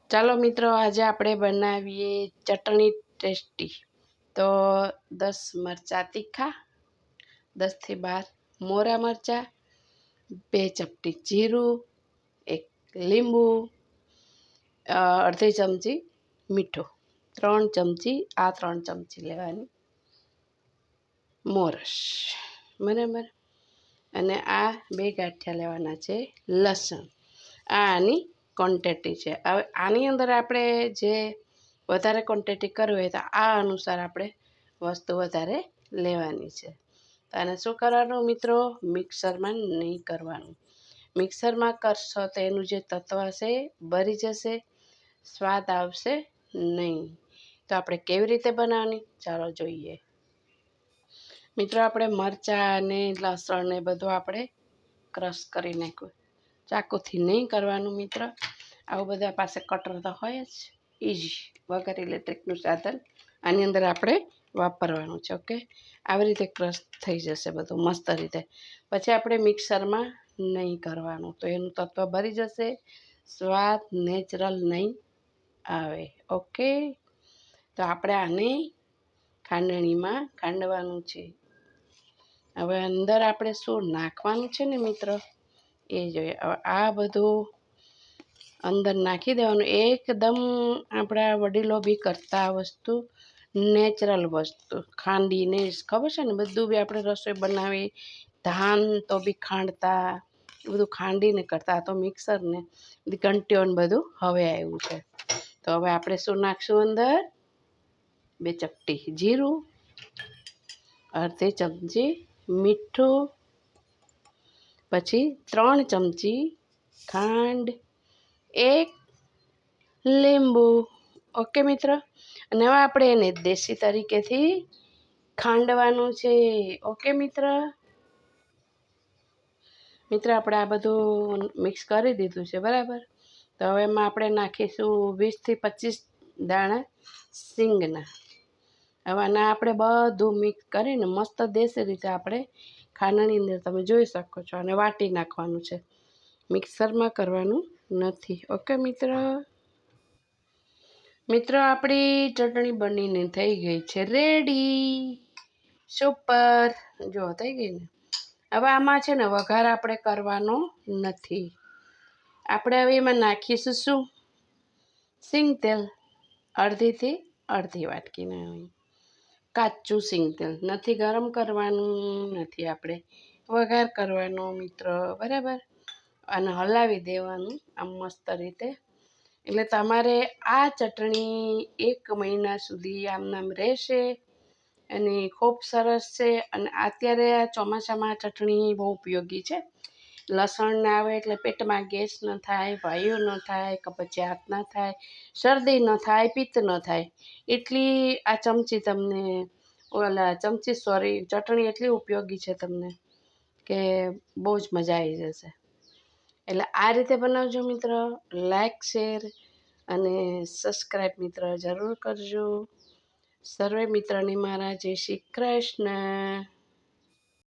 ચાલો મિત્રો, આજે આપણે બનાવીએ ચટણી ટેસ્ટી. તો 10 મરચાં તીખા, 10થી 12 મોરા મરચાં, 2 ચપટી જીરું, 1 લીંબુ, અડધી ચમચી મીઠું, 3 ચમચી 3 ચમચી લેવાની મોરસ, બરાબર. અને આ 2 ગાંઠિયા લેવાના છે લસણ. આની ક્વોન્ટિટી છે. હવે આની અંદર આપણે જે વધારે ક્વોન્ટિટી કરવી હોય તો આ અનુસાર આપણે વસ્તુ વધારે લેવાની છે. તો આને શું કરવાનું મિત્રો? મિક્સરમાં નહીં કરવાનું. મિક્સરમાં કરશો તો એનું જે તત્વ છે બળી જશે, સ્વાદ આવશે નહીં. તો આપણે કેવી રીતે બનાવવાની ચાલો જોઈએ. મિત્રો, આપણે મરચાં અને લસણ ને બધું આપણે ક્રશ કરી નાખ્યું. ચાકુથી નહીં કરવાનું મિત્ર. આવું બધા પાસે કટર તો હોય જ, ઇઝી વગર ઇલેક્ટ્રિકનું સાધન આની અંદર આપણે વાપરવાનું છે. ઓકે, આવી રીતે ક્રશ થઈ જશે બધું મસ્ત રીતે. પછી આપણે મિક્સરમાં નહીં કરવાનું, તો એનું તત્વ ભરી જશે, સ્વાદ નેચરલ નહીં આવે. ઓકે, તો આપણે આને ખાંડણીમાં ખાંડવાનું છે. હવે અંદર આપણે શું નાખવાનું છે ને મિત્ર એ જોઈએ. હવે આ બધું અંદર નાખી દેવાનું. એકદમ આપણા વડીલો બી કરતા વસ્તુ, નેચરલ વસ્તુ, ખાંડીને ખબર છે ને બધું બી આપણે રસોઈ બનાવી, ધાન તો બી ખાંડતા, બધું ખાંડીને કરતા. તો મિક્સરને ઘંટીઓને બધું હવે આવ્યું છે. તો હવે આપણે શું નાખશું અંદર? 2 ચપટી જીરું, અડધી ચમચી મીઠું, પછી 3 ચમચી ખાંડ, 1 લીંબુ. ઓકે મિત્ર, અને હવે આપણે એને દેશી તરીકેથી ખાંડવાનું છે. ઓકે મિત્ર. આપણે આ બધું મિક્સ કરી દીધું છે, બરાબર. તો હવે એમાં આપણે નાખીશું 20થી 25 દાણા સિંગના. હવે આના આપણે બધું મિક્સ કરીને મસ્ત દેશી રીતે આપણે ખાંડની અંદર તમે જોઈ શકો છો અને વાટી નાખવાનું છે. મિક્સરમાં કરવાનું નથી. ઓકે મિત્રો, આપણી ચટણી બનીને થઈ ગઈ છે રેડી. સુપર, જો થઈ ગઈ ને. હવે આમાં છે ને વઘાર આપણે કરવાનો નથી. આપણે હવે એમાં નાખીશું શું? સિંગ તેલ, અડધીથી અડધી વાટકીને કાચું સિંગ તેલ. નથી ગરમ કરવાનું, નથી આપણે વઘાર કરવાનો મિત્ર, બરાબર. અને હલાવી દેવાનું આમ મસ્ત રીતે. એટલે તમારે આ ચટણી 1 મહિના સુધી આમ રહેશે અને ખૂબ સરસ છે. અને અત્યારે આ ચોમાસામાં આ ચટણી બહુ ઉપયોગી છે. લસણ ના આવે એટલે પેટમાં ગેસ ન થાય, વાયુ ન થાય, કબજિયાત ન થાય, શરદી ન થાય, પિત્ત ન થાય. એટલી આ ચમચી તમને ચટણી એટલી ઉપયોગી છે તમને કે બહુ જ મજા આવી જશે. એટલે આ રીતે બનાવજો મિત્ર. લાઈક, શેર અને સબસ્ક્રાઈબ મિત્ર જરૂર કરજો. સર્વે મિત્રને મારા જય શ્રી કૃષ્ણ.